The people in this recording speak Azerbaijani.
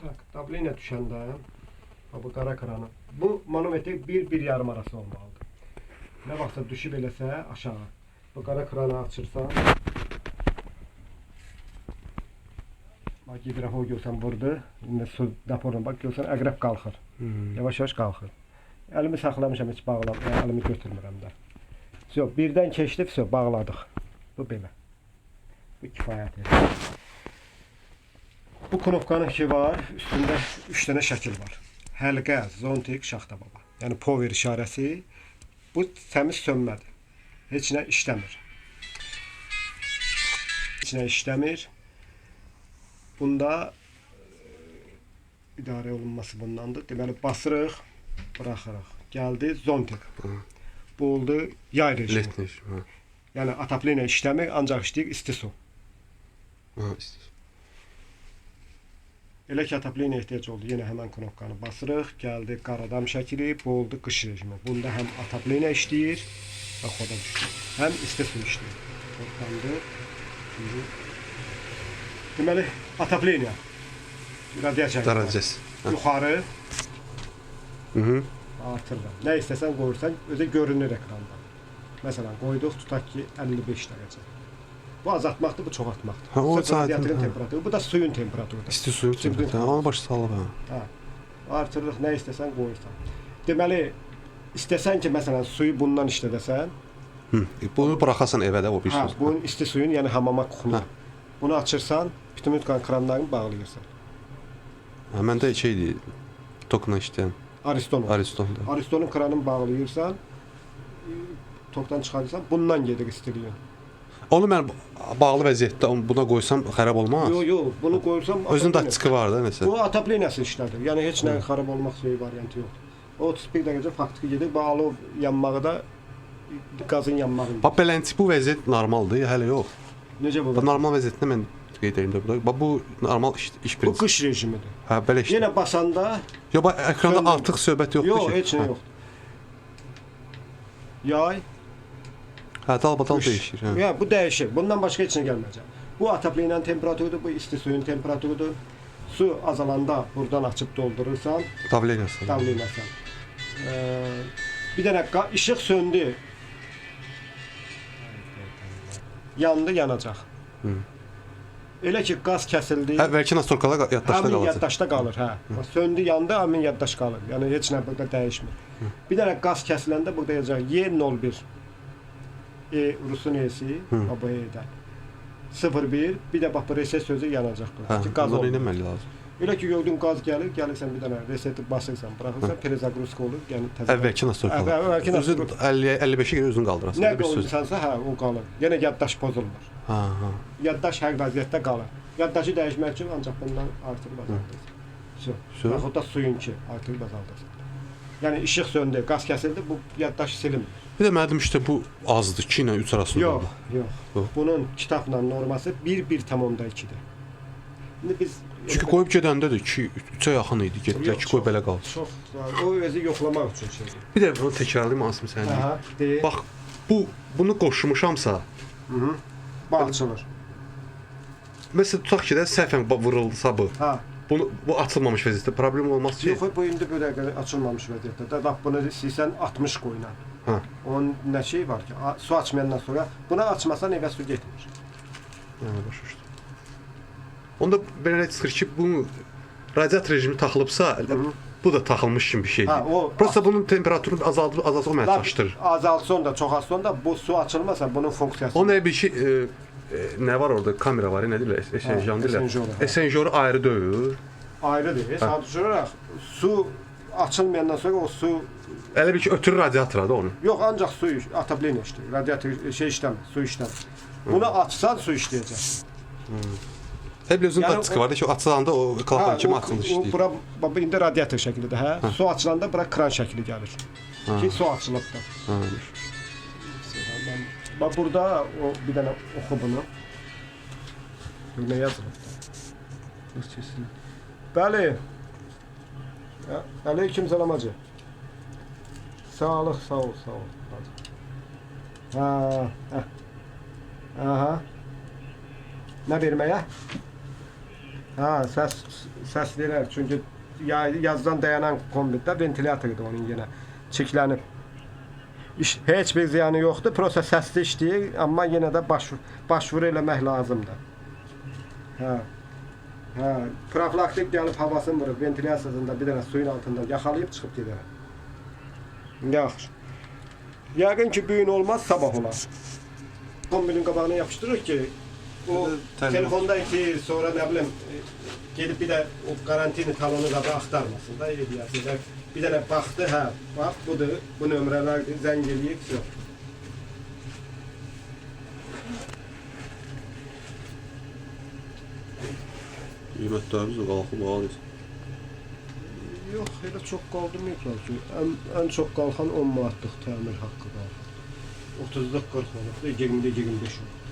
Tak, tableyle düşəndə bu qara kranı. Bu manometr 1-1,5 arası olmalıdır. Nə vaxtsa düşüb eləsə aşağı. Bu qara kranı açırsan. Bak hidrafon görsən vurdu. İndi su deporuna bak görsən əqrəb qalxır. Yavaş-yavaş qalxır. Əlimi saxlamışam heç bağlam, əlimi götürmürəm də. Yox, birdən keçdi, bağladıq. Bu belə. Bu kifayət edir. Bu knopkanın ki var, üstündə 3 dənə şəkil var. Həlqə, zontik, şaxta baba. Yəni power işarəsi. Bu təmiz sönmədir. Heç nə işləmir. Heç nə işləmir. Bunda idarə olunması bundandır. Deməli basırıq, buraxırıq. Gəldi zontik. Bu oldu yay rejimi. Yəni atapleniya işləmir, ancaq işləyir isti su. Elə ki atapleniya ehtiyac oldu. Yenə həmən knopkanı basırıq. Gəldi qaradam şəkili. Bu oldu qış rejimi. Bunda həm atapleniya işləyir. Bax o da düşdü. Həm isti su işləyir. Ortandır. Deməli, atapleniya. Radiasiya. Yuxarı. Artırır. Nə istəsən qoyursan, özə görünür ekranda. Məsələn, qoyduq, tutaq ki, 55 dərəcə. Bu azaltmaqdır, bu çoxaltmaqdır. O radiatorun temperaturu, bu da suyun temperaturudur. İsti suyun temperaturu. Onu başa salıb. Artırırıq, nə istəsən qoyursan. Deməli, istəsən ki, məsələn, suyu bundan işlədəsən. Bunu buraxasan evə də o bir söz. Bunun isti suyun, yəni hamama kuxulu. Bunu açırsan, bütün kranlarını bağlayırsan. Məndə şeydir, tokla işləyən. Aristonun kranını bağlayırsan, tokdan çıxarırsan, bundan gedir istiliyin. Onu mən bağlı vəziyyətdə buna qoysam xarab olmaz? Yox, bunu qoyursam... Özünün datçıqı var da, nəsə? Bu atapleniyası işlədir. Yəni, heç nə xarab olmaq şeyi variantı yoxdur. 31 dəqiqəcə faktiki gedir, bu alov yanmağı da qazın yanmağıdır. Bax, beləncə bu vəziyyət normaldır, hələ yox. Necə bu? Normal vəziyyətində mən qeyd edim də burada. Bax, bu normal iş prinsip. Bu qış rejimidir. Hə, belə işləyir. Yenə basanda... Yox, bax, ekranda artıq söhbət yoxdur ki. Yox, heç nə yoxdur. Yay. Hə, dalbadal dəyişir. Yəni, bu dəyişir. Bundan başqa heç nə gəlməyəcək. Bu atapleniyanın temperaturudur, bu isti suyun temperaturudur. Su azalanda buradan açıb doldurursan. Davleniyası. Bir dənə işıq söndü. Yandı, yanacaq. Elə ki, qaz kəsildi. Əvvəlki nastorkalar yaddaşda qalacaq. Həmin yaddaşda qalır, hə. Söndü, yandı, həmin yaddaş qalır. Yəni, heç nə burada dəyişmir. Bir dənə qaz kəsiləndə burada yazacaq Y01. Rusun E-si, bu E-dən. 01, bir də bax, bu reset sözü yanacaq. Bunlar eləməli lazım. Elə ki, gördün qaz gəlir, gəlirsən bir dənə reseti basırsan, buraxırsan, prezagruska olur. Əvvəlki nastorkalar. Özün 55-i görə özün qaldırasın. Nə qoyursansa, hə, o qalır. Yenə yaddaş pozulmur. Yaddaş hər vəziyyətdə qalır. Yaddaşı dəyişmək üçün ancaq bundan artırıb azaldırsan. Yaxud da suyunki artırıb azaldırsan. Yəni, işıq söndü, qaz kəsildi, bu yaddaş silinmir. Bir də mənim işte bu azdır, 2 ilə 3 arasında. Yox. Bunun kitabla norması 1,2-dir. İndi biz... Çünki qoyub gedəndə də 2-3-ə yaxın idi, getdi, 2 qoy belə qaldı. Çox, o özü yoxlamaq üçün şeydir. Bir də bunu təkrarlayayım, Asım səni. Bax, bunu qoşmuşamsa... Bu açılır. Məsələn, tutaq ki də səhvən vurulsa bu. Bu açılmamış vəziyyətdə problem olmaz ki? Yox, bu indi bu dəqiqə açılmamış vəziyyətdə. Bax, bunu istəyirsən 60 qoyuna. Onun nə şey var ki, su açmayandan sonra buna açmasan evə su getmir. Başa düşdüm. Onda belə çıxır ki, bu radiator rejimi taxılıbsa, bu da taxılmış kimi bir şeydir. Prosta bunun temperaturunu azaltıb çaşdırır. Azaltsın da, çox azaltsın da, bu su açılmasa bunun funksiyası. O nə bir şey, nə var orada, kamera var, nə deyirlər, esenjon deyirlər. Esenjoru ayrı döyür. Ayrı deyil, sadəcə olaraq su açılmayandan sonra o su... Elə bir ki, ötürür radiatora da onu. Yox, ancaq su atapleniya işləyir, radiator şey işləmir, su işləmir. Bunu açsan su işləyəcək. Hep özün datçıqı var da ki, açılanda o klapan kimi açılır işləyir. Bura indi radiator şəklidir, hə? Su açılanda bura kran şəkli gəlir. Ki, su açılıb da. Bax, burada bir dənə oxu bunu. Nə yazılıb da? Bəli. Aleyküm selam hacı. Sağlıq, sağ ol. Aha. Nə verməyə? Ha, səs verər. Çünki yazdan dayanan kombitdə ventilatordur onun yenə çirklənib. Heç bir ziyanı yoxdur. Prosta səsli işləyir, amma yenə də başvuru eləmək lazımdır. Hə. Hə, profilaktik gəlib havasını vurub, ventilyasiyasında bir dənə suyun altında yaxalayıb çıxıb gedər. Yaxşı. Yəqin ki, bu gün olmaz, sabah olar. Kombinin qabağına yapışdırır ki, o telefonda itir, sonra nə bilim, gedib bir də o karantini talonu qabı axtarmasın da, ediyəsində. Bir dənə baxdı, hə, bax, budur, bu nömrələr zəng eləyib, yox. Qiymətlərimiz də qalxıb alır. Yox, elə çox qaldırmayıblar ki, ən çox qalxan 10 manatlıq təmir haqqı qalxır. 30-lıq 40 manatdır, 20-də 25 olur.